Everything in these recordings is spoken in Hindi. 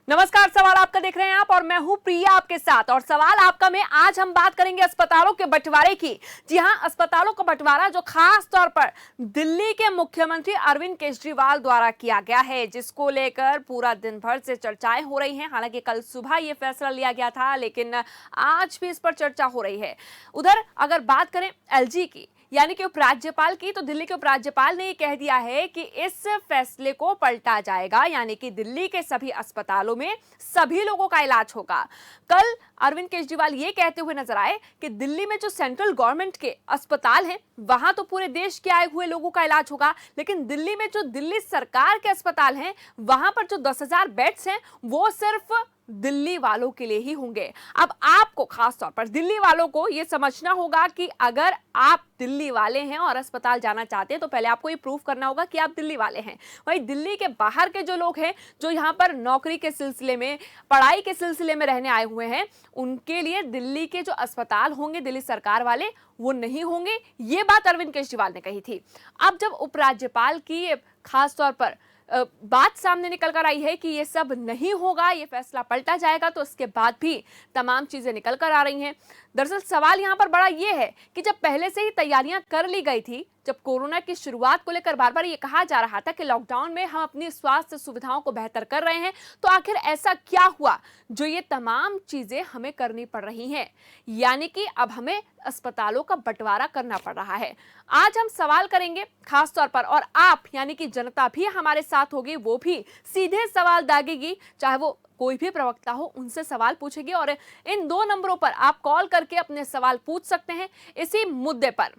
नमस्कार, सवाल आपका देख रहे हैं आप और मैं हूं प्रिया आपके साथ। और सवाल आपका में आज हम बात करेंगे अस्पतालों के बंटवारे की। जी हां, अस्पतालों का बंटवारा जो खास तौर पर दिल्ली के मुख्यमंत्री अरविंद केजरीवाल द्वारा किया गया है, जिसको लेकर पूरा दिन भर से चर्चाएं हो रही हैं। हालांकि कल सुबह यह फैसला लिया गया था, लेकिन आज भी इस पर चर्चा हो रही है। उधर अगर बात करें एलजी की, यानी कि उपराज्यपाल की, तो दिल्ली के उपराज्यपाल ने यह कह दिया है कि इस फैसले को पलटा जाएगा, यानी कि दिल्ली के सभी अस्पतालों में सभी लोगों का इलाज होगा। कल अरविंद केजरीवाल ये कहते हुए नजर आए कि दिल्ली में जो सेंट्रल गवर्नमेंट के अस्पताल हैं, वहां तो पूरे देश के आए हुए लोगों का इलाज होगा, लेकिन दिल्ली में जो दिल्ली सरकार के अस्पताल हैं, वहां पर जो 10,000 बेड्स हैं, वो सिर्फ दिल्ली वालों के लिए ही होंगे। अब आपको खास तौर पर दिल्ली वालों को यह समझना होगा कि अगर आप दिल्ली वाले हैं और अस्पताल जाना चाहते हैं, तो पहले आपको ये प्रूफ करना होगा कि आप दिल्ली वाले हैं। वहीं दिल्ली के बाहर के जो लोग हैं, जो यहाँ पर नौकरी के सिलसिले में, पढ़ाई के सिलसिले में रहने आए हुए हैं, उनके लिए दिल्ली के जो अस्पताल होंगे दिल्ली सरकार वाले, वो नहीं होंगे। ये बात अरविंद केजरीवाल ने कही थी। अब जब उपराज्यपाल की खास तौर पर बात सामने निकल कर आई है कि ये सब नहीं होगा, ये फैसला पलटा जाएगा, तो उसके बाद भी तमाम चीजें निकल कर आ रही हैं। दरअसल सवाल यहां पर बड़ा ये है कि जब पहले से ही तैयारियां कर ली गई थी, जब कोरोना की शुरुआत को लेकर बार बार ये कहा जा रहा था कि लॉकडाउन में हम अपनी स्वास्थ्य सुविधाओं को बेहतर कर रहे हैं, तो आखिर ऐसा क्या हुआ जो ये तमाम चीजें हमें करनी पड़ रही हैं, यानी कि अब हमें अस्पतालों का बंटवारा करना पड़ रहा है। आज हम सवाल करेंगे खास तौर पर, और आप यानी कि जनता भी हमारे साथ होगी, वो भी सीधे सवाल दागेगी, चाहे वो कोई भी प्रवक्ता हो, उनसे सवाल पूछेगी। और इन 2 नंबरों पर आप कॉल करके अपने सवाल पूछ सकते हैं इसी मुद्दे पर।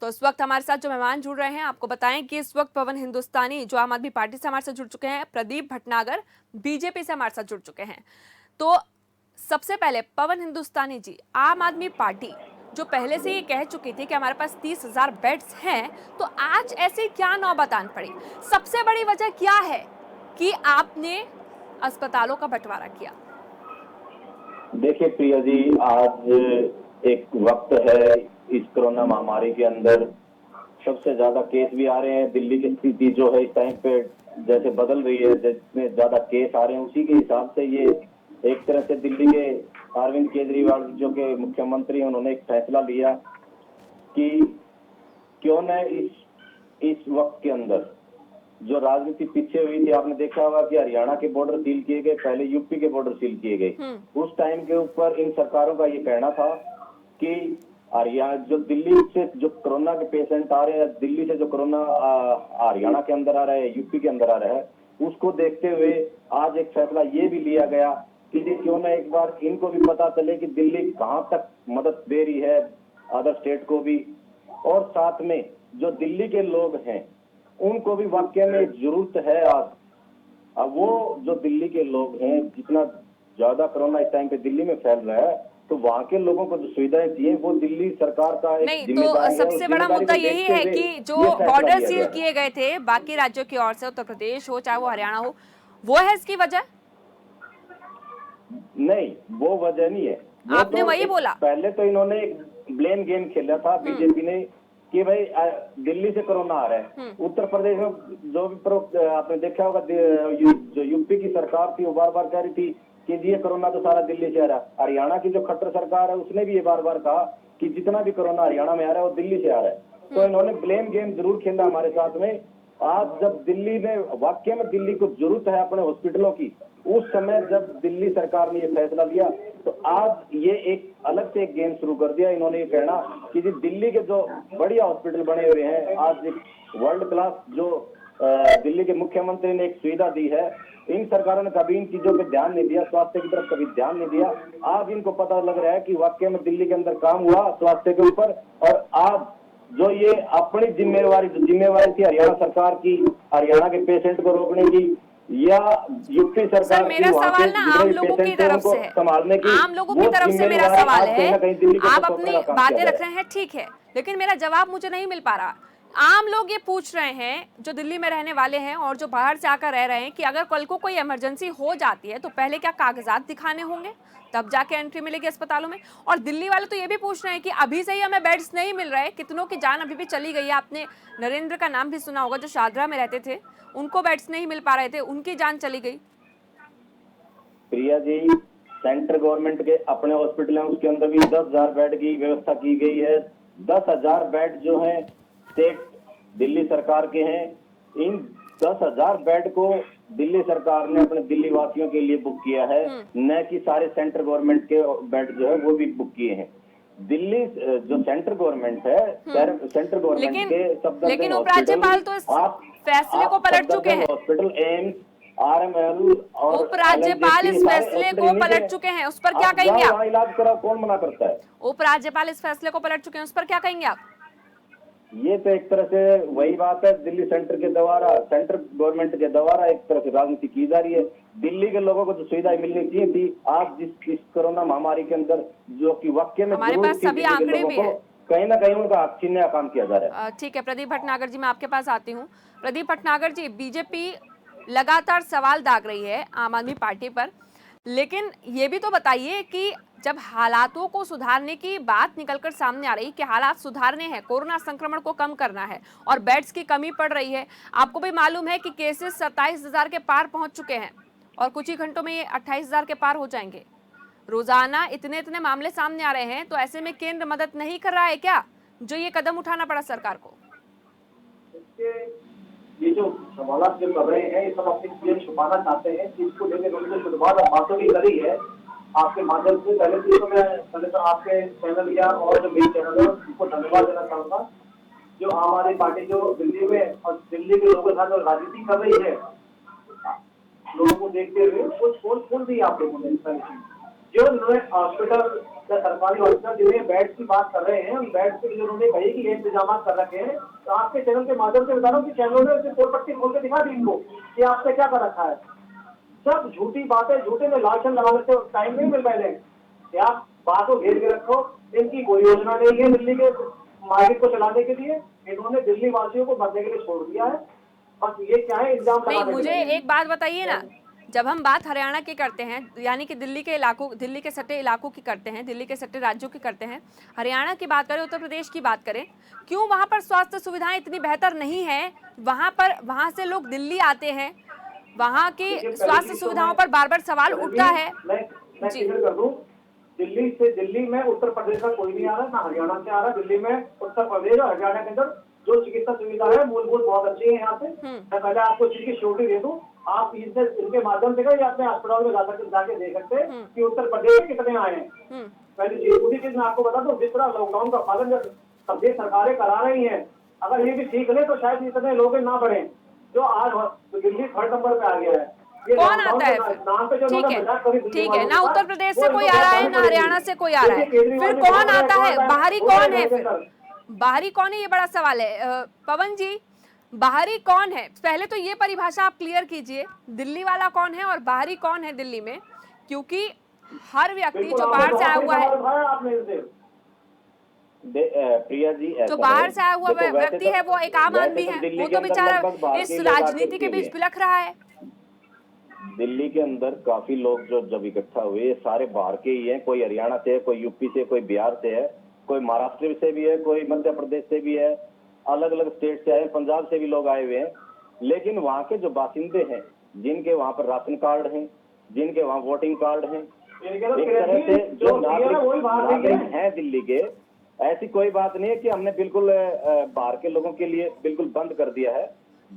तो इस वक्त हमारे साथ जो मेहमान जुड़ रहे हैं, आपको बताएं कि इस वक्त पवन हिंदुस्तानी जो आम आदमी पार्टी से हमारे साथ जुड़ चुके हैं, प्रदीप भटनागर बीजेपी से हमारे साथ जुड़ चुके हैं। तो सबसे पहले पवन हिंदुस्तानी जी, आम आदमी पार्टी जो पहले से ये कह चुकी थी कि हमारे पास 30,000 बेड्स हैं, तो आज ऐसी क्या नौबत आन पड़ी? सबसे बड़ी वजह क्या है कि आपने अस्पतालों का बंटवारा किया? देखिए प्रिया जी, आज एक वक्त है इस कोरोना महामारी के अंदर, सबसे ज्यादा केस भी आ रहे हैं। दिल्ली की स्थिति जो है इस टाइम पे जैसे बदल रही है, जिसमें ज्यादा केस आ रहे हैं, उसी के हिसाब से ये एक तरह से दिल्ली के अरविंद केजरीवाल जो के मुख्यमंत्री हैं, उन्होंने एक फैसला लिया कि क्यों न इस वक्त के अंदर जो राजनीति पीछे हुई थी, आपने देखा होगा कि हरियाणा के बॉर्डर सील किए गए, पहले यूपी के बॉर्डर सील किए गए। उस टाइम के ऊपर इन सरकारों का ये कहना था कि हरियाणा जो दिल्ली से जो कोरोना के पेशेंट आ रहे हैं, दिल्ली से जो कोरोना हरियाणा के अंदर आ रहा है, यूपी के अंदर आ रहा है, उसको देखते हुए आज एक फैसला ये भी लिया गया कि क्यों ना एक बार इनको भी पता चले कि दिल्ली कहां तक मदद दे रही है अदर स्टेट को भी, और साथ में जो दिल्ली के लोग हैं उनको भी वाकई में जरूरत है। आज अब वो जो दिल्ली के लोग हैं, जितना ज्यादा कोरोना इस टाइम पे दिल्ली में फैल रहा है, तो वहाँ के लोगों को जो सुविधाएं चाहिए वो दिल्ली सरकार का एक जिम्मेदारी है। तो सबसे बड़ा मुद्दा यही है कि जो बॉर्डर सील किए गए थे बाकी राज्यों की ओर से, उत्तर प्रदेश हो चाहे वो हरियाणा हो, वो है इसकी वजह? नहीं, वो वजह नहीं है। आपने तो वही बोला। पहले तो इन्होंने ब्लेम गेम खेला था बीजेपी ने कि भाई दिल्ली से कोरोना आ रहा है। उत्तर प्रदेश में जो भी आपने देखा होगा, जो यूपी की सरकार थी वो बार बार कह रही थी कि ये कोरोना तो सारा दिल्ली से आ रहा है। हरियाणा की जो खट्टर सरकार है उसने भी ये बार बार कहा कि जितना भी कोरोना हरियाणा में आ रहा है वो दिल्ली से आ रहा है। तो इन्होंने ब्लेम गेम जरूर खेला हमारे साथ में। आज जब दिल्ली में वाकई में दिल्ली को जरूरत है अपने हॉस्पिटलों की, उस समय जब दिल्ली सरकार ने ये फैसला लिया, तो आज ये एक अलग से एक गेम शुरू कर दिया। इन्होंने ये कहना कि दिल्ली के जो बढ़िया हॉस्पिटल बने हुए हैं, आज एक वर्ल्ड क्लास जो दिल्ली के मुख्यमंत्री ने एक सुविधा दी है, इन सरकारों ने कभी इन चीजों पे ध्यान नहीं दिया, स्वास्थ्य की तरफ कभी ध्यान नहीं दिया। आज इनको पता लग रहा है कि वाकई में दिल्ली के अंदर काम हुआ स्वास्थ्य के ऊपर, और आज जो ये अपनी जिम्मेवारी थी हरियाणा सरकार की, हरियाणा के पेशेंट को रोकने की, या यूपी सरकार मेरा सवाल ना आम लोगों की तरफ से है, संभालने की, आम लोगों की तरफ से मेरा सवाल है। आप अपनी बातें रख रहे हैं, ठीक है, लेकिन मेरा जवाब मुझे नहीं मिल पा रहा। आम लोग ये पूछ रहे हैं, जो दिल्ली में रहने वाले हैं और जो बाहर से आकर रह रहे हैं, कि अगर कल को कोई इमरजेंसी हो जाती है तो पहले क्या कागजात दिखाने होंगे, तब जाके एंट्री मिलेगी अस्पतालों में। और दिल्ली वाले तो ये भी पूछ रहे हैं कि अभी से ही हमें बेड्स नहीं मिल रहे, कितनों की जान अभी भी चली गई है। आपने नरेंद्र का नाम भी सुना होगा, जो शादरा में रहते थे, उनको बेड्स नहीं मिल पा रहे थे, उनकी जान चली गई। प्रिया जी, सेंट्रल गवर्नमेंट के अपने हॉस्पिटल है, उसके अंदर भी 10,000 बेड की व्यवस्था की गई है। 10,000 बेड जो है स्टेट दिल्ली सरकार के हैं। इन 10,000 बेड को दिल्ली सरकार ने अपने दिल्ली वासियों के लिए बुक किया है, न कि सारे सेंट्रल गवर्नमेंट के बेड जो है वो भी बुक किए हैं। दिल्ली जो सेंट्रल गवर्नमेट है, सेंट्रल गवर्नमेंट के लेकिन उपराज्यपाल तो इस फैसले को पलट चुके हैं। हॉस्पिटल, एम्स, RML और उपराज्यपाल इस फैसले को पलट चुके हैं, उस पर क्या कहेंगे आप? इलाज कराओ, कौन मना करता है? उपराज्यपाल इस फैसले को पलट चुके हैं, उस पर क्या कहेंगे आप? ये तो एक तरह से वही बात है, दिल्ली सेंटर के द्वारा, सेंट्रल गवर्नमेंट के द्वारा एक तरह से राजनीति की जा रही है। दिल्ली के लोगों को जो सुविधाएं मिलनी चाहिए थी, आज जिस कोरोना महामारी के अंदर जो कि वाकई में हमारे पास सभी आंकड़े भी है, कहीं ना कहीं उनका हक छीनने का काम किया जा रहा है। ठीक है, प्रदीप भटनागर जी, मैं आपके पास आती हूँ। प्रदीप भटनागर जी, बीजेपी लगातार सवाल दाग रही है आम आदमी पार्टी पर, लेकिन ये भी तो बताइए कि जब हालातों को सुधारने की बात निकलकर सामने आ रही कि हालात सुधारने हैं, कोरोना संक्रमण को कम करना है और बेड्स की कमी पड़ रही है, आपको भी मालूम है कि केसेस 27,000 के पार पहुंच चुके हैं और कुछ ही घंटों में ये 28,000 के पार हो जाएंगे। रोजाना इतने इतने मामले सामने आ रहे हैं, तो ऐसे में केंद्र मदद नहीं कर रहा है क्या, जो ये कदम उठाना पड़ा सरकार को? ये जो सवाल जो कर रहे हैं, ये सब अपनी चीजें छुपाना चाहते हैं, जिसको लेकर उन्होंने शुरुआत बातों की करी है आपके माध्यम से। पहले तो मैं तो आपके चैनल या और जो मेरी चैनल है उनको धन्यवाद देना चाहूंगा। जो आम आदमी पार्टी जो दिल्ली में और दिल्ली के लोगों के साथ जो राजनीति कर रही है, लोगों को देखते हुए वो खोल दी आप लोगों ने। जो उन्होंने हॉस्पिटल या सरकारी हॉस्पिटल जिन्हें बेड की बात कर रहे हैं, उन बेड के लिए उन्होंने कही कि ये इंतजाम कर रखे हैं, तो आपके चैनल के माध्यम से बता रहा हूँ कि चैनलों ने उसे पट्टी खोल के दिखा दी इनको कि आपने क्या कर रखा है। सब झूठी बातें, झूठे में लालचन लगा लेते हो, टाइम नहीं मिल पाए कि आप बात को घेर के रखो। इनकी कोई योजना नहीं है दिल्ली के मार्केट को चलाने के लिए, इन्होंने दिल्ली वासियों को भरने के लिए छोड़ दिया है। बस ये क्या है, इल्जाम नहीं, मुझे एक बात बताइए ना, जब हम बात हरियाणा की करते हैं, यानी कि दिल्ली के इलाकों, दिल्ली के सटे इलाकों की करते हैं, दिल्ली के सटे राज्यों की करते हैं, हरियाणा की बात करें, उत्तर प्रदेश की बात करें, क्यों वहां पर स्वास्थ्य सुविधाएं इतनी बेहतर नहीं है? वहां से लोग दिल्ली आते हैं, वहां की स्वास्थ्य सुविधाओं पर बार बार सवाल उठता है। मैं क्लियर कर दूं, दिल्ली से, दिल्ली में उत्तर प्रदेश का कोई नहीं आ रहा, ना हरियाणा से आ रहा। दिल्ली में उत्तर प्रदेश और हरियाणा के अंदर जो चिकित्सा सुविधा है मूलभूत बहुत अच्छी है यहाँ पे। मैं पहले आपको चीज की श्योरिटी दे दूं, आप इनके माध्यम से अपने अस्पताल में जाके देख सकते हैं कि उत्तर प्रदेश में कितने आए हैं। पहली चीज, दूसरी चीज मैं आपको बता दूं, जिस तरह लॉकडाउन का पालन सभी सरकारें करा रही है, अगर ये भी सीख ले तो शायद इतने लोग ना बढ़े। जो आज दिल्ली 3rd नंबर पे आ गया है। कौन आता है फिर? ठीक है, ना उत्तर प्रदेश से कोई आ रहा है, ना हरियाणा से कोई आ रहा है, फिर कौन आता है? बाहरी कौन है? फिर बाहरी कौन है, ये बड़ा सवाल है। पवन जी, बाहरी कौन है? पहले तो ये परिभाषा आप क्लियर कीजिए, दिल्ली वाला कौन है और बाहरी कौन है दिल्ली में, क्योंकि हर व्यक्ति जो बाहर से आया हुआ है, प्रिया जी, जो बाहर से आया हुआ व्यक्ति है, वो एक आम आदमी है, वो तो बेचारा इस राजनीति के बीच बिलख रहा है। दिल्ली के अंदर काफी लोग जो जब इकट्ठा हुए, ये सारे बाहर के ही हैं। कोई हरियाणा से है, कोई यूपी से, कोई बिहार से है, कोई महाराष्ट्र से भी है, कोई मध्य प्रदेश से भी है, अलग अलग स्टेट से आए, पंजाब से भी लोग आए हुए हैं। लेकिन वहाँ के जो बासिंदे हैं, जिनके वहाँ पर राशन कार्ड हैं, जिनके वहाँ वोटिंग कार्ड हैं, एक तरह से जो नागरिक हैं दिल्ली के, ऐसी कोई बात नहीं है कि हमने बिल्कुल बाहर के लोगों के लिए बिल्कुल बंद कर दिया है।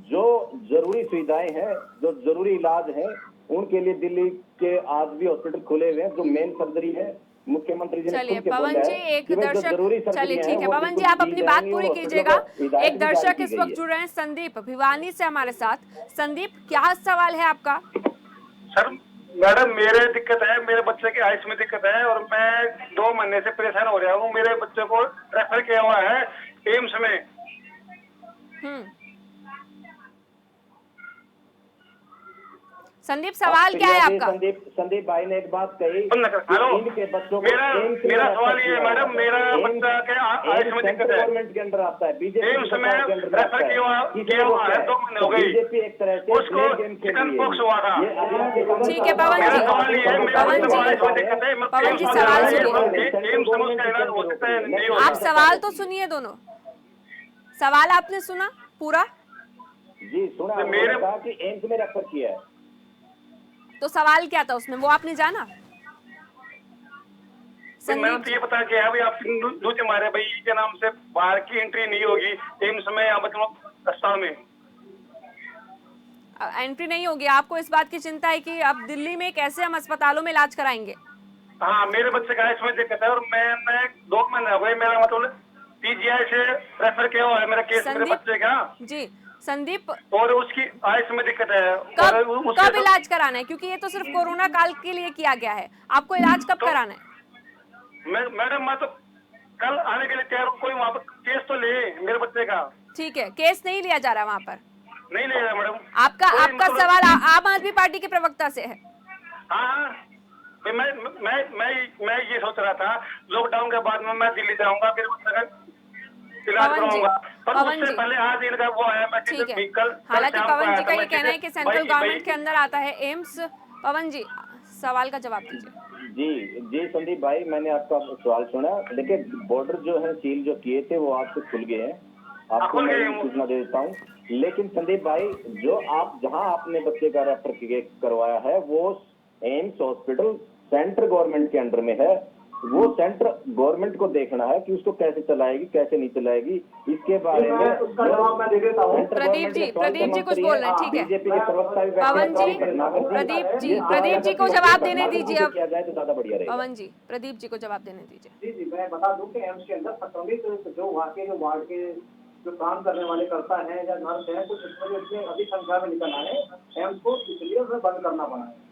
जो जरूरी सुविधाएं हैं, जो जरूरी इलाज है, उनके लिए दिल्ली के आज भी हॉस्पिटल खुले हुए हैं। जो मेन सर्जरी है, मुख्यमंत्री जी ने चलिए पवन जी, एक दर्शक, चलिए ठीक है पवन जी, आप अपनी बात पूरी कीजिएगा। एक दर्शक इस वक्त जुड़ रहे हैं, संदीप भिवानी से हमारे साथ। संदीप, क्या सवाल है आपका? सर मैडम, मेरे दिक्कत है, मेरे बच्चे के आइस में दिक्कत है और मैं 2 महीने से परेशान हो रहा हूँ। मेरे बच्चे को रेफर किया हुआ है एम्स में। संदीप सवाल क्या है आपका? संदीप भाई ने एक बात कही, हेलो, इनके बच्चों को मेरा सवाल ये है मैडम, मेरा बच्चा के आयुष में दिक्कत है, गवर्नमेंट के अंदर आता है, बीजेपी एम्स में रेफर किया हुआ है, 2 महीने हो गई, बीजेपी एक तरह से उसको चिकन पॉक्स हुआ था। ठीक है पवन मेरा जी, सवाल ये है, मेरा पवन बच्चा जी, आयुष में दिक्कत है, पवन जी सवाल सुनिए। एम्स में उसका इलाज हो सकता है, नहीं हो आप सकता। सवाल तो सुनिए दोनों। सवाल आपने सुना पूरा? जी सुना, तो उन्होंने मेरे- कहा कि एम्स में रेफर किया है। तो सवाल क्या था उसमें, वो आपने जाना? मैंने तो ये पता किया है भाई, आप दूसरे मारे भाई के नाम से बाहर की एंट्री नहीं होगी एम्स में या मतलब अस्पताल में। एंट्री नहीं होगी। आपको इस बात की चिंता है कि अब दिल्ली में कैसे हम अस्पतालों में इलाज कराएंगे? हाँ, मेरे बच्चे का इसमें दिक्कत है और मैं 2 महीने हो गए, मेरा मतलब पीजीआई से रेफर किया हुआ है मेरा केस मेरे बच्चे का। जी संदीप, और उसकी आयुष में दिक्कत है। कब इलाज कराना है? क्योंकि ये तो सिर्फ कोरोना काल के लिए किया गया है, आपको इलाज कब कराना है? मैडम मैं तो कल आने के लिए तैयार हूँ, कोई वहाँ पर केस तो ले मेरे बच्चे का। ठीक है, केस नहीं लिया जा रहा वहाँ पर? नहीं ले रहा मैडम। आपका सवाल आम आदमी पार्टी के प्रवक्ता से है। हाँ, तो मैं ये सोच रहा था लॉकडाउन के बाद में मैं दिल्ली जाऊंगा, मेरे बच्चे का इलाज कराऊंगा, पर उससे पहले आज इनका वो है, मैं ठीक है। कल हालांकि शाम को पवन आया जी का था, ये मैं कहना है कि सेंट्रल गवर्नमेंट के अंदर आता है एम्स। पवन जी सवाल का जवाब दीजिए। जी संदीप भाई, मैंने आपका सवाल सुना, लेकिन बॉर्डर जो है सील जो किए थे वो आज से खुल गए हैं, आपको मैं सूचना दे देता हूँ। लेकिन संदीप भाई, जो आप जहां आपने बच्चे का रेफर करवाया है वो एम्स हॉस्पिटल सेंट्रल गवर्नमेंट के अंडर में है। वो सेंट्रल गवर्नमेंट को देखना है कि उसको कैसे चलाएगी कैसे नहीं चलाएगी, इसके बारे में उसका जवाब मैं दे देता हूँ। प्रदीप जी कुछ बोल रहे हैं, ठीक है। बीजेपी के प्रवक्ता भी पवन जी, प्रदीप जी को जवाब देने दीजिए अब। किया जाए तो ज्यादा बढ़िया रहेगा। पवन जी, प्रदीप जी को जवाब देने दीजिए। जी मैं बता दूं कि एम्स के अंदर संक्रमित जो वहाँ के जो वार्ड के जो काम करने वाले करता है या नर्स है, कुछ इसमें अधिक संख्या में निकल आए, एम्स को इसलिए उन्हें बंद करना पड़ा है।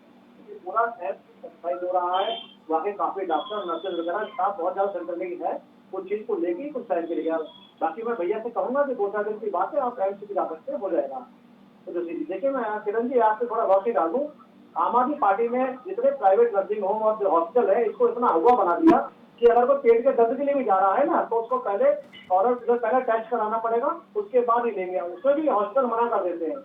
पूरा एम्स सफाई हो रहा है, वहाँ के काफी डॉक्टर नर्सेज वगैरह स्टाफ बहुत ज्यादा संक्रमित है, कुछ चीज को लेके कुछ टाइम के लिए। बाकी मैं भैया से कहूंगा कि 2-4 दिन की बात है, आप एम्स भी जा सकते हैं, हो जाएगा। तो देखिए मैं किरण जी आपसे थोड़ा रोशनी डाल दूं, आम आदमी पार्टी में जितने प्राइवेट नर्सिंग होम और जो हॉस्पिटल है इसको इतना हुआ बना दिया कि अगर कोई पेट के दर्द के लिए भी जा रहा है ना तो उसको पहले टेस्ट कराना पड़ेगा, उसके बाद ही लेंगे। उसमें भी हॉस्पिटल मना कर देते हैं।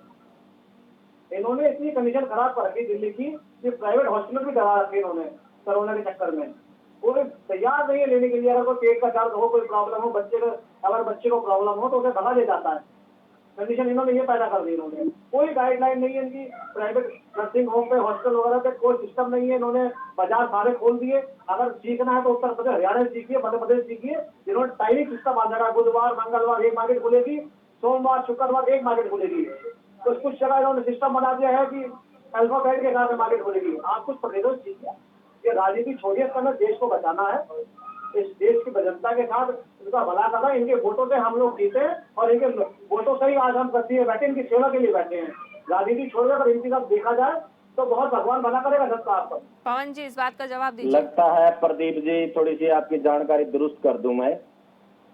इन्होंने इतनी कंडीशन खराब कर रखी दिल्ली की कि प्राइवेट हॉस्पिटल भी डरा रखे इन्होंने कोरोना के चक्कर में। वो तैयार नहीं है लेने के लिए। अगर कोई पेट का दर्द हो, कोई प्रॉब्लम हो, अगर बच्चे को प्रॉब्लम हो तो उसे भगा ले जाता है। कंडीशन इन्होंने ये पैदा कर दी। इन्होंने कोई गाइडलाइन नहीं है इनकी, प्राइवेट नर्सिंग होम पे हॉस्पिटल वगैरह पे कोई सिस्टम नहीं है। इन्होंने बाजार सारे खोल दिए। अगर सीखना है तो उत्तर प्रदेश हरियाणा से सीखिए, मध्य प्रदेश सीखिए। इन्होंने टाइमिंग सिस्टम बांधा रहा, बुधवार मंगलवार एक मार्केट खुलेगी, सोमवार शुक्रवार एक मार्केट खुलेगी। तो कुछ जगह इन्होंने सिस्टम बना दिया है कि अल्फाबेट के हिसाब से मार्केट खुलेगी। आप कुछ प्रदेशों से सीखिए, ये राजनीति छोड़िए, करना देश को बचाना है। इस देश की जनता के साथ इनका भला करना, इनके वोटों से हम लोग जीते और इनके वोटों से ही आज हम करती है बैठे, इनकी सेवा के लिए बैठे हैं। राजनीति छोड़कर अगर इनकी तरफ देखा जाए तो बहुत भगवान भला करेगा जनता आपको। पवन जी इस बात का जवाब दीजिए। लगता है प्रदीप जी थोड़ी सी आपकी जानकारी दुरुस्त कर दूं मैं।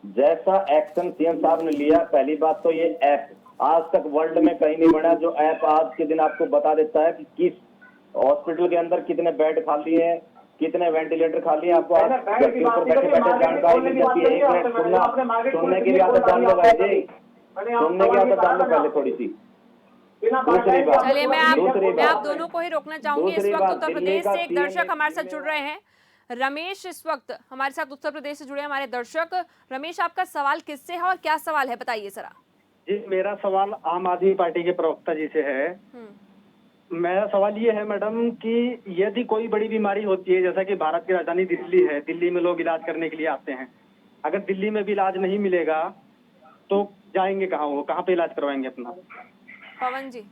जैसा एक्शन सीएम साहब ने लिया, पहली बात तो ये ऐप आज तक वर्ल्ड में कहीं नहीं बना जो ऐप आज के दिन आपको बता देता है कि किस हॉस्पिटल के अंदर कितने बेड खाली हैं, कितने वेंटिलेटर खाली हैं। आपको आज घर के ऊपर बैठे बैठे जानकारी मिल जाती है। एक मिनट सुनने की भी आदत डाल लो भाई जी, सुनने की आदत डाल लो पहले थोड़ी सी। दूसरी बात, चलिए मैं आप दोनों को ही रोकना चाहूंगी। इस वक्त उत्तर प्रदेश से एक दर्शक हमारे साथ जुड़ रहे हैं, रमेश। इस वक्त हमारे साथ उत्तर प्रदेश से जुड़े हमारे दर्शक। रमेश, आपका सवाल किससे है और क्या सवाल है, बताइए जरा। जी मेरा सवाल आम आदमी पार्टी के प्रवक्ता जी से है। मेरा सवाल ये है मैडम कि यदि कोई बड़ी बीमारी होती है, जैसा कि भारत की राजधानी दिल्ली है, दिल्ली में लोग इलाज करने के लिए आते हैं, अगर दिल्ली में भी इलाज नहीं मिलेगा तो जाएंगे कहाँ, वो कहाँ पे इलाज करवाएंगे अपना? पवन जी।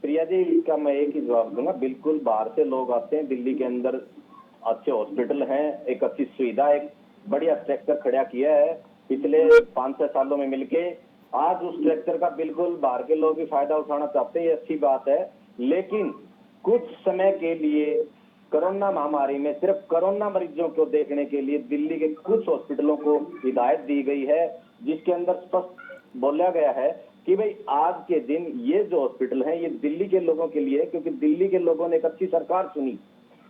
प्रिया जी, इसका मैं एक ही जवाब दूंगा। बिल्कुल बाहर से लोग आते हैं, दिल्ली के अंदर अच्छे हॉस्पिटल हैं, एक अच्छी सुविधा, एक बढ़िया स्ट्रक्चर खड़ा किया है पिछले 5-6 सालों में मिलके। आज उस स्ट्रक्चर का बिल्कुल बाहर के लोग भी फायदा उठाना चाहते हैं, ये अच्छी बात है। लेकिन कुछ समय के लिए कोरोना महामारी में सिर्फ कोरोना मरीजों को देखने के लिए दिल्ली के कुछ हॉस्पिटलों को हिदायत दी गई है, जिसके अंदर स्पष्ट बोला गया है कि भाई आज के दिन ये जो हॉस्पिटल है ये दिल्ली के लोगों के लिए है, क्योंकि दिल्ली के लोगों ने एक अच्छी सरकार चुनी।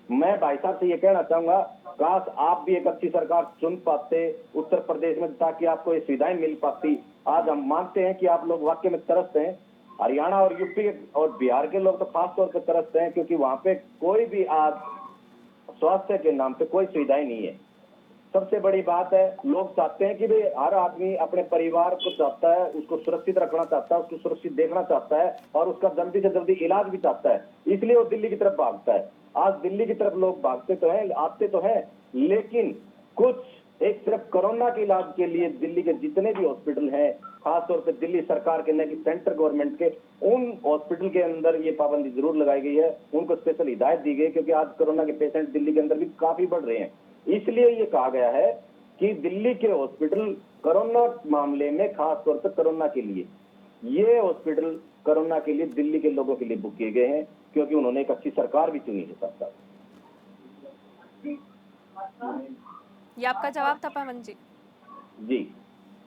मैं भाई साहब से ये कहना चाहूंगा, काश आप भी एक अच्छी सरकार चुन पाते उत्तर प्रदेश में, ताकि आपको ये सुविधाएं मिल पाती। आज हम मानते हैं कि आप लोग वाकई में तरसते हैं। हरियाणा और यूपी और बिहार के लोग तो खास तौर पर तरसते हैं, क्योंकि वहां पे कोई भी आज स्वास्थ्य के नाम पे कोई सुविधाएं नहीं है। सबसे बड़ी बात है, लोग चाहते हैं कि भाई हर आदमी अपने परिवार को चाहता है, उसको सुरक्षित रखना चाहता है, उसको सुरक्षित देखना चाहता है और उसका जल्दी से जल्दी इलाज भी चाहता है, इसलिए वो दिल्ली की तरफ भागता है। आज दिल्ली की तरफ लोग भागते तो हैं, आते तो हैं, लेकिन कुछ एक सिर्फ कोरोना के इलाज के लिए दिल्ली के जितने भी हॉस्पिटल हैं, खासतौर पर दिल्ली सरकार के, न कि सेंट्रल गवर्नमेंट के, उन हॉस्पिटल के अंदर ये पाबंदी जरूर लगाई गई है। उनको स्पेशल हिदायत दी गई, क्योंकि आज कोरोना के पेशेंट दिल्ली के अंदर भी काफी बढ़ रहे हैं। इसलिए ये कहा गया है कि दिल्ली के हॉस्पिटल कोरोना मामले में, खास तौर पर कोरोना के लिए, ये हॉस्पिटल कोरोना के लिए दिल्ली के लोगों के लिए बुक किए गए हैं, क्योंकि उन्होंने एक अच्छी सरकार भी चुनी है। साथ साथ ये आपका जवाब था पवन जी? जी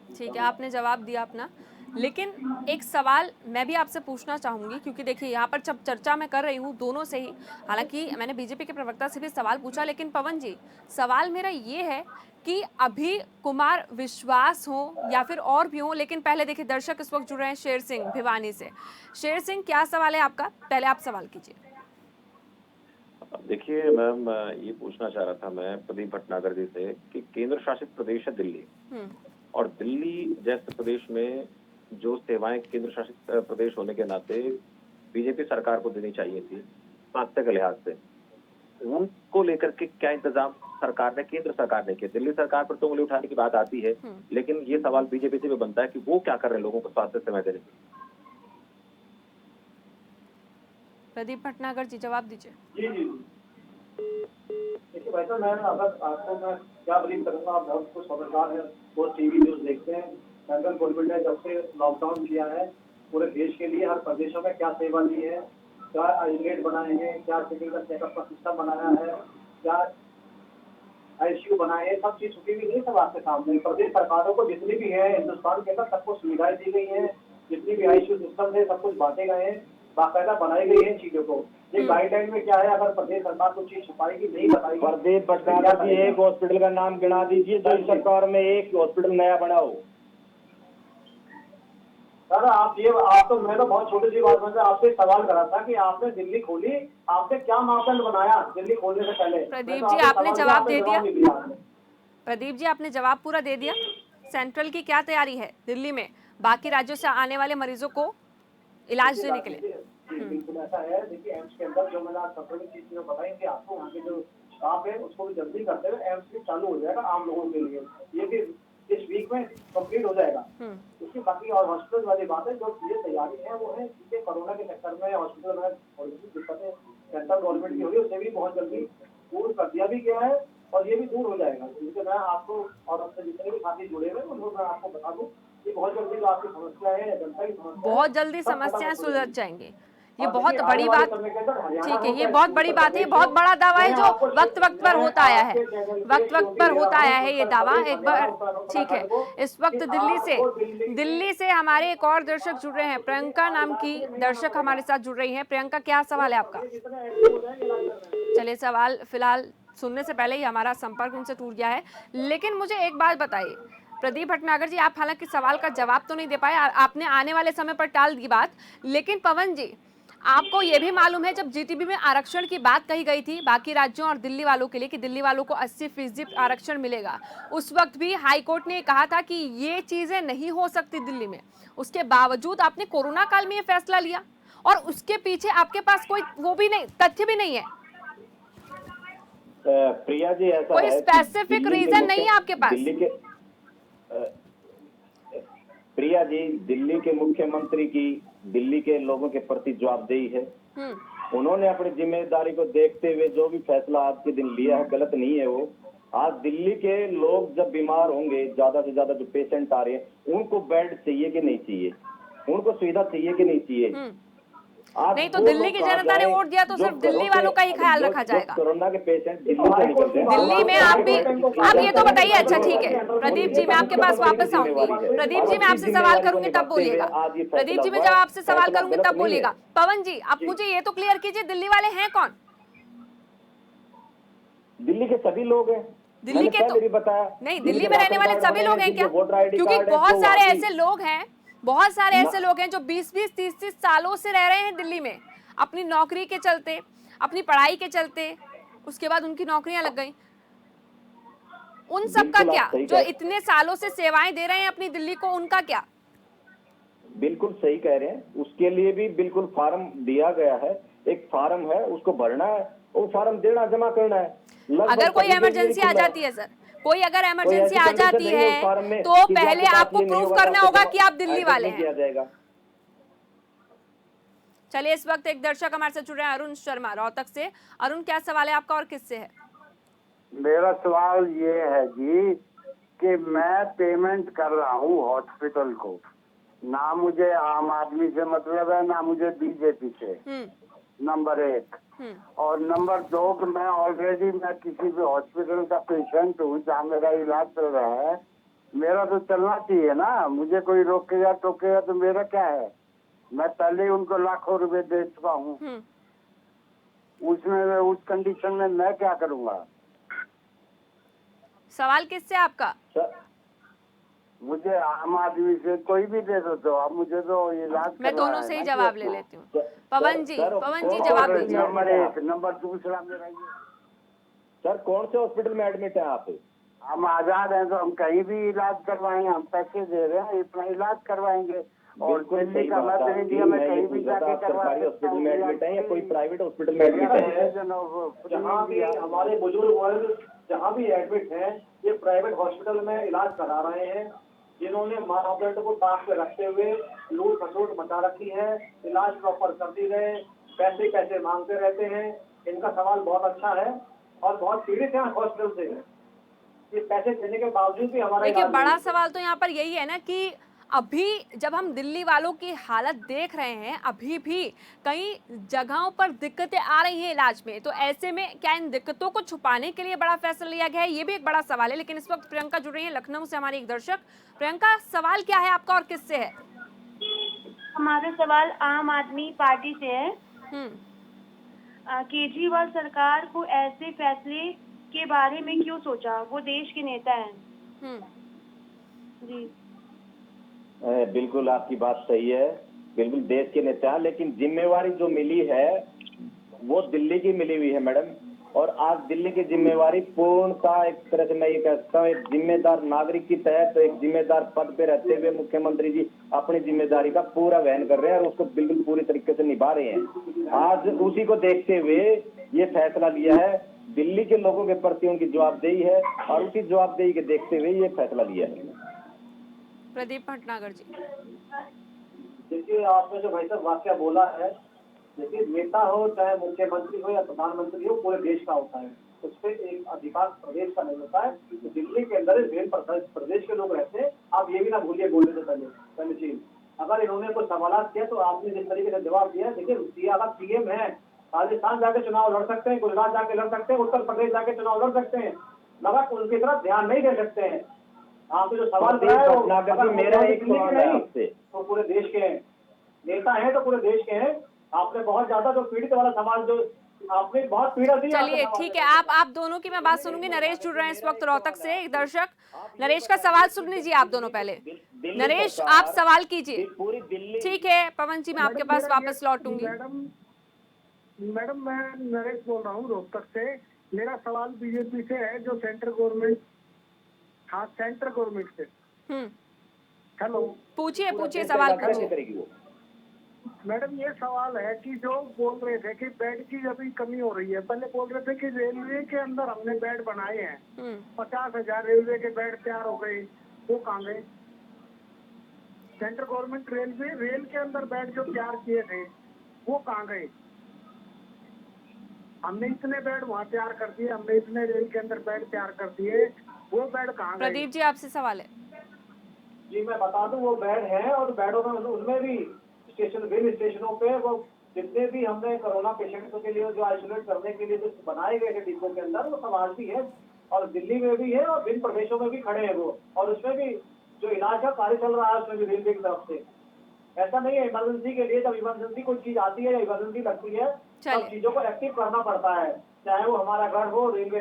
ठीक है, आपने जवाब दिया अपना। लेकिन एक सवाल मैं भी आपसे पूछना चाहूंगी, क्योंकि देखिए यहाँ पर जब चर्चा मैं कर रही हूँ दोनों से ही, हालांकि मैंने बीजेपी के प्रवक्ता से भी सवाल पूछा, लेकिन पवन जी सवाल मेरा ये है कि अभी कुमार विश्वास हो या फिर और भी हो, लेकिन पहले देखिए दर्शक इस वक्त जुड़ रहे हैं शेर सिंह भिवानी से। शेर सिंह, क्या सवाल है आपका? पहले आप सवाल कीजिए। देखिए मैम, ये पूछना चाह रहा था मैं प्रदीप भटनागर जी से कि केंद्र शासित प्रदेश है दिल्ली, और दिल्ली जैसे प्रदेश में जो सेवाएं केंद्र शासित प्रदेश होने के नाते बीजेपी सरकार को देनी चाहिए थी स्वास्थ्य के लिहाज से, उनको लेकर के क्या इंतजाम सरकार ने, केंद्र सरकार ने किया? दिल्ली सरकार पर तो उंगली उठाने की बात आती है, लेकिन ये सवाल बीजेपी से भी बनता है कि वो क्या कर रहे हैं लोगों को स्वास्थ्य सेवाएं देने की। प्रदीप भटनागर जी जवाब दीजिए। जी जी देखिए भाई साहब, मैं अगर आपको मैं क्या बिलीव करूंगा, आप बहुत कुछ समझदार हैं, बहुत टीवी न्यूज देखते हैं। सेंट्रल गवर्नमेंट ने जब से लॉकडाउन किया है पूरे देश के लिए, हर प्रदेशों में क्या सेवा दी है, क्या आइसोलेट बनाए हैं, क्या सिविल का चेकअप का सिस्टम बनाया है, क्या आईसीयू बनाए हैं, सब चीज छुपी हुई नहीं, सब आपके सामने। प्रदेश सरकारों को जितनी भी है हिंदुस्तान के अंदर सबको सुविधाएं दी गई है, जितनी भी आईसीयू सिस्टम है सब कुछ बांटे गए हैं, बाकायदा बनाई गई है चीजों को। ये गाइडलाइन में क्या है, अगर प्रदेश सरकार कुछ चीज छुपाएगी, नहीं बताएगी। प्रदीप भटनागर जी, एक हॉस्पिटल का नाम गिना दीजिए जो इस सरकार में एक हॉस्पिटल नया बना हो। सर आप तो मैं तो बहुत छोटी सी बात में आपसे सवाल करा था कि आपने दिल्ली खोली, आपने क्या मापदंड बनाया दिल्ली खोलने से पहले? प्रदीप जी आपने जवाब दे दिया। प्रदीप जी आपने जवाब पूरा दे दिया। सेंट्रल की क्या तैयारी है दिल्ली में बाकी राज्यों से आने वाले मरीजों को इलाज देने के लिए? बिल्कुल ऐसा है। देखिए एम्स के अंदर जो मैंने संक्रमित चीज बताई कि आपको वहाँ के जो स्टाफ है उसको भी जल्दी करते हुए एम्स भी चालू हो जाएगा आम लोगों के लिए, ये भी इस वीक में कंप्लीट हो जाएगा। उसकी बाकी और हॉस्पिटल वाली बात है, जो ये तैयारी है वो है कि कोरोना के चक्कर में हॉस्पिटल में ऑलरेडी दिक्कतें सेंट्रल गवर्नमेंट की हो रही है, उसे भी बहुत जल्दी दूर कर दिया भी गया है और ये भी दूर हो जाएगा। क्योंकि मैं आपको और आपसे जितने भी साथी जुड़े हुए उनको मैं आपको बता दूं कि बहुत जल्दी जो आपकी समस्या है, जनता की समस्या, बहुत जल्दी समस्याएं सुलझ जाएंगी। ये बहुत बड़ी बात, ठीक है, ये बहुत बड़ी बात है, बहुत बड़ा दावा है जो वक्त वक्त पर होता आया है, वक्त वक्त पर होता आया है ये दावा एक बार। ठीक है, इस वक्त दिल्ली से हमारे एक और दर्शक जुड़ रहे हैं, प्रियंका नाम की दर्शक हमारे साथ जुड़ रही हैं। प्रियंका, क्या सवाल है आपका? चलिए, सवाल फिलहाल सुनने से पहले ही हमारा संपर्क उनसे टूट गया है। लेकिन मुझे एक बात बताइए प्रदीप भटनागर जी, आप हालांकि सवाल का जवाब तो नहीं दे पाए, आपने आने वाले समय पर टाल दी बात, लेकिन पवन जी आपको ये भी मालूम है जब जीटीबी में आरक्षण की बात कही गई थी बाकी राज्यों और दिल्ली वालों के लिए कि दिल्ली वालों को 80% आरक्षण मिलेगा, उस वक्त भी हाई कोर्ट ने कहा था कि ये चीजें नहीं हो सकती दिल्ली में। उसके बावजूद आपने कोरोना काल में ये फैसला लिया और उसके पीछे आपके पास कोई वो भी नहीं, तथ्य भी नहीं है, प्रिया जी। ऐसा कोई स्पेसिफिक रीजन नहीं है आपके पास। प्रिया जी, दिल्ली के मुख्यमंत्री की दिल्ली के लोगों के प्रति जवाबदेही है। उन्होंने अपनी जिम्मेदारी को देखते हुए जो भी फैसला आज के दिन लिया है गलत नहीं है वो। आज दिल्ली के लोग जब बीमार होंगे, ज्यादा से ज्यादा जो पेशेंट आ रहे हैं, उनको बेड चाहिए कि नहीं चाहिए, उनको सुविधा चाहिए कि नहीं चाहिए, आप नहीं तो वो दिल्ली लोग की कहाँ जनता ने जाएं वोट दिया तो जो सिर्फ दिल्ली घरों वालों का ही से- ख्याल जो- रखा जो जाएगा। कोरोना के पेशेंट दिल्ली से निकलते हैं। दिल्ली में आप भी, आप ये तो बताइए। अच्छा ठीक है प्रदीप जी, मैं आपके पास वापस आऊंगी। प्रदीप जी, मैं आपसे सवाल करूंगी तब बोलिएगा। प्रदीप जी, मैं जब आपसे सवाल करूंगी तब बोलिएगा। पवन जी, आप मुझे ये तो क्लियर कीजिए, दिल्ली वाले हैं कौन? दिल्ली के सभी लोग हैं। दिल्ली मैंने के पहले तो भी बताया। नहीं, जिनके दिल्ली में रहने राशन वाले कार्ड सभी बने लोग हैं जिनके क्या? वोटर आईडी क्योंकि कार्ड है, बहुत जो सारे अभी- ऐसे लोग हैं, बहुत सारे ऐसे ना- लोग हैं जो 20-20, 30-30 सालों से रह रहे हैं दिल्ली में, अपनी नौकरी के चलते, अपनी पढ़ाई के चलते, उसके बाद उनकी नौकरियां लग गई। उन सब का बिल्कुल क्या, आप सही जो कह- इतने सालों से सेवाएं दे रहे हैं अपनी दिल्ली को, उनका क्या? बिल्कुल सही कह रहे हैं। उसके लिए भी बिल्कुल फार्म दिया गया है। एक फार्म है, उसको भरना है, वो फार्म देना, जमा करना है। लगभग अगर कोई सभी के लिए इमरजेंसी आ खुला है। जाती है सर, कोई अगर कोई इमरजेंसी ऐसी आ कंडीशन जाती नहीं है उस फार्म है में तो कि पहले आपके पास आपको ये नहीं प्रूफ होगा, करना आपको होगा जमा- कि आप दिल्ली एडमिट वाले नहीं किया हैं। जाएगा। चलिए, इस वक्त एक दर्शक हमारे साथ जुड़ रहे हैं, अरुण शर्मा रोहतक से। अरुण, क्या सवाल है आपका और किससे है? मेरा सवाल ये है जी कि मैं पेमेंट कर रहा हूँ हॉस्पिटल को, ना मुझे आम आदमी से मतलब है ना मुझे बीजेपी से, नंबर 1। और नंबर 2 कि मैं ऑलरेडी मैं किसी भी हॉस्पिटल का पेशेंट हूँ जहाँ मेरा इलाज चल रहा है, मेरा तो चलना चाहिए ना। मुझे कोई रोकेगा टोकेगा तो मेरा क्या है? मैं पहले ही उनको लाखों रुपए दे चुका हूँ, उसमें उस कंडीशन में मैं क्या करूँगा? सवाल किससे आपका? मुझे आम आदमी से कोई भी दे दो, तो अब मुझे तो इलाज मैं दोनों से ही जवाब ले लेती हूँ। पवन जी जवाब दीजिए। नंबर 1, नंबर 2 मेरा ये, सर कौन से हॉस्पिटल में एडमिट है आप? हम आजाद हैं तो हम कहीं भी इलाज करवाएंगे, हम पैसे दे रहे हैं, इतना इलाज करवाएंगे। और बिल्कुल दिल्ली सही का बात मध्य आपकी। इंडिया में मैं ये कहीं भी पूछ रहा था, जाके आप करवा सरकारी सकता हॉस्पिटल हूँ में एडमिट है या कोई प्राइवेट हॉस्पिटल में एडमिट है? जहाँ भी हमारे बुजुर्ग वर्ग जहाँ भी एडमिट हैं, ये प्राइवेट हॉस्पिटल में इलाज करा रहे हैं। जिन्होंने मानवदंड को ताक पे रखते हुए लूट खसोट मचा रखी है, इलाज प्रॉपर कर दी गए, पैसे कैसे मांगते रहते हैं। इनका सवाल बहुत अच्छा है और बहुत पीड़ित है हॉस्पिटल से। ये पैसे देने के बावजूद भी हमारा देखिए, इलाज बड़ा नहीं। सवाल तो यहाँ पर यही है ना कि अभी जब हम दिल्ली वालों की हालत देख रहे हैं, अभी भी कई जगहों पर दिक्कतें आ रही हैं इलाज में, तो ऐसे में क्या इन दिक्कतों को छुपाने के लिए बड़ा फैसला लिया गया है? ये भी एक बड़ा सवाल है। लेकिन इस वक्त प्रियंका जुड़ रही है लखनऊ से, हमारी एक दर्शक। प्रियंका, सवाल क्या है आपका और किससे है? हमारा सवाल आम आदमी पार्टी से है। केजरीवाल सरकार को ऐसे फैसले के बारे में क्यों सोचा? वो देश के नेता हैं। जी बिल्कुल आपकी बात सही है, बिल्कुल देश के नेता हैं, लेकिन जिम्मेवारी जो मिली है वो दिल्ली की मिली हुई है मैडम। और आज दिल्ली की जिम्मेवारी पूर्णता, एक तरह से मैं ये कह सकता हूँ, एक जिम्मेदार नागरिक की तहत एक जिम्मेदार पद पे रहते हुए मुख्यमंत्री जी अपनी जिम्मेदारी का पूरा वहन कर रहे हैं और उसको बिल्कुल पूरी तरीके से निभा रहे हैं। आज उसी को देखते हुए ये फैसला लिया है, दिल्ली के लोगों के प्रति उनकी जवाबदेही है और उसी जवाबदेही के देखते हुए ये फैसला लिया है। प्रदीप भटनागर जी। देखिए, आपने जो भाई साहब वाक्य बोला है, देखिए नेता हो चाहे मुख्यमंत्री हो या प्रधानमंत्री हो, पूरे देश का होता है, उस पर एक अधिकार प्रदेश का नहीं होता है। तो दिल्ली के अंदर रेल प्रदेश के लोग रहते हैं। आप ये भी ना भूलिए बोलने से पहले चीज, अगर इन्होंने कोई सवाल किया तो आपने जिस तरीके से जवाब दिया, देखिए अगर सीएम है, राजस्थान जाके चुनाव लड़ सकते हैं, गुजरात जाके लड़ सकते हैं, उत्तर प्रदेश जाके चुनाव लड़ सकते हैं, मगर उनकी तरफ ध्यान नहीं दे सकते हैं। आपने जो सवाल किया है वो मेरा एक सवाल है आपसे, तो पूरे देश के नेता हैं, तो पूरे देश के हैं। आपने बहुत ज्यादा जो पीड़ित वाला सवाल जो आपने बहुत पीड़ा दी। चलिए ठीक है, आप दोनों की मैं बात सुनूंगी। नरेश जुड़ रहे हैं इस वक्त रोहतक से, एक दर्शक। नरेश का सवाल सुन लीजिए आप दोनों पहले। नरेश, आप सवाल कीजिए। पूरी दिल्ली। ठीक है पवन जी, मैं आपके पास वापस लौटूंगी। मैडम मैं नरेश बोल रहा हूँ रोहतक से। मेरा सवाल बीजेपी से है, जो सेंट्रल गवर्नमेंट, हाँ सेंट्रल गवर्नमेंट से। हेलो, पूछिए सवाल पूछिए। मैडम ये सवाल है कि जो बोल रहे थे कि बेड की अभी कमी हो रही है, पहले बोल रहे थे कि रेलवे के अंदर हमने बेड बनाए हैं, 50,000 रेलवे के बेड तैयार हो गए, वो कहाँ गए? सेंट्रल गवर्नमेंट रेल के अंदर बेड जो तैयार किए थे वो कहाँ गए? हमने इतने बेड वहाँ तैयार कर दिए, हमने इतने रेल के अंदर बेड तैयार कर दिए, वो बेड कहाँ गए? प्रदीप जी, आपसे सवाल है। जी मैं बता दूं, वो बेड है और बेडों में उनमें भी रेल स्टेशनों पे वो जितने भी हमने कोरोना पेशेंट्स के लिए जो आइसोलेट करने के लिए जो बनाए गए थे डिपो के अंदर, वो समाज भी है और दिल्ली में भी है और विभिन्न प्रदेशों में भी खड़े हैं वो, और उसमें भी जो इलाज का कार्य चल रहा है उसमें भी रेलवे की तरफ से। ऐसा नहीं है, इमरजेंसी के लिए जब इमरजेंसी कोई चीज आती है या इमरजेंसी लगती है तब चीजों को एक्टिव करना पड़ता है, चाहे वो हमारा घर हो, रेलवे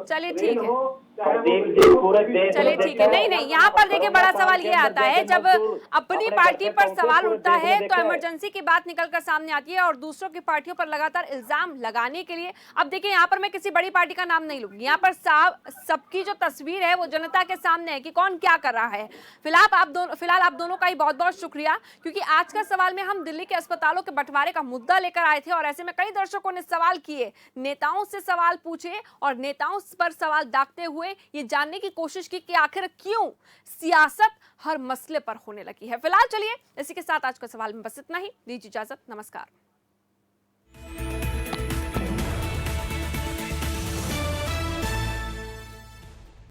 चलिए ठीक है, हो, चाहे वो चलिए ठीक है। नहीं नहीं, यहाँ पर देखिए बड़ा सवाल ये आता है, जब अपनी पार्टी पर सवाल उठता है तो इमरजेंसी की बात निकलकर सामने आती है और दूसरों की पार्टियों पर लगातार इल्जाम लगाने के लिए। अब देखिए यहाँ पर मैं किसी बड़ी पार्टी का नाम नहीं लूंगी, यहाँ पर सबकी जो तस्वीर है वो जनता के सामने है कि कौन क्या कर रहा है। फिलहाल आप दोनों का ही बहुत बहुत शुक्रिया, क्योंकि आज का सवाल में हम दिल्ली के अस्पतालों के बंटवारे का मुद्दा लेकर आए थे और ऐसे में कई दर्शकों ने सवाल किए, नेताओं से सवाल पूछे और नेताओं पर सवाल दागते हुए ये जानने की कोशिश की कि आखिर क्यों सियासत हर मसले पर होने लगी है। फिलहाल चलिए इसी के साथ आज का सवाल में बस इतना ही, दीजिए इजाजत, नमस्कार।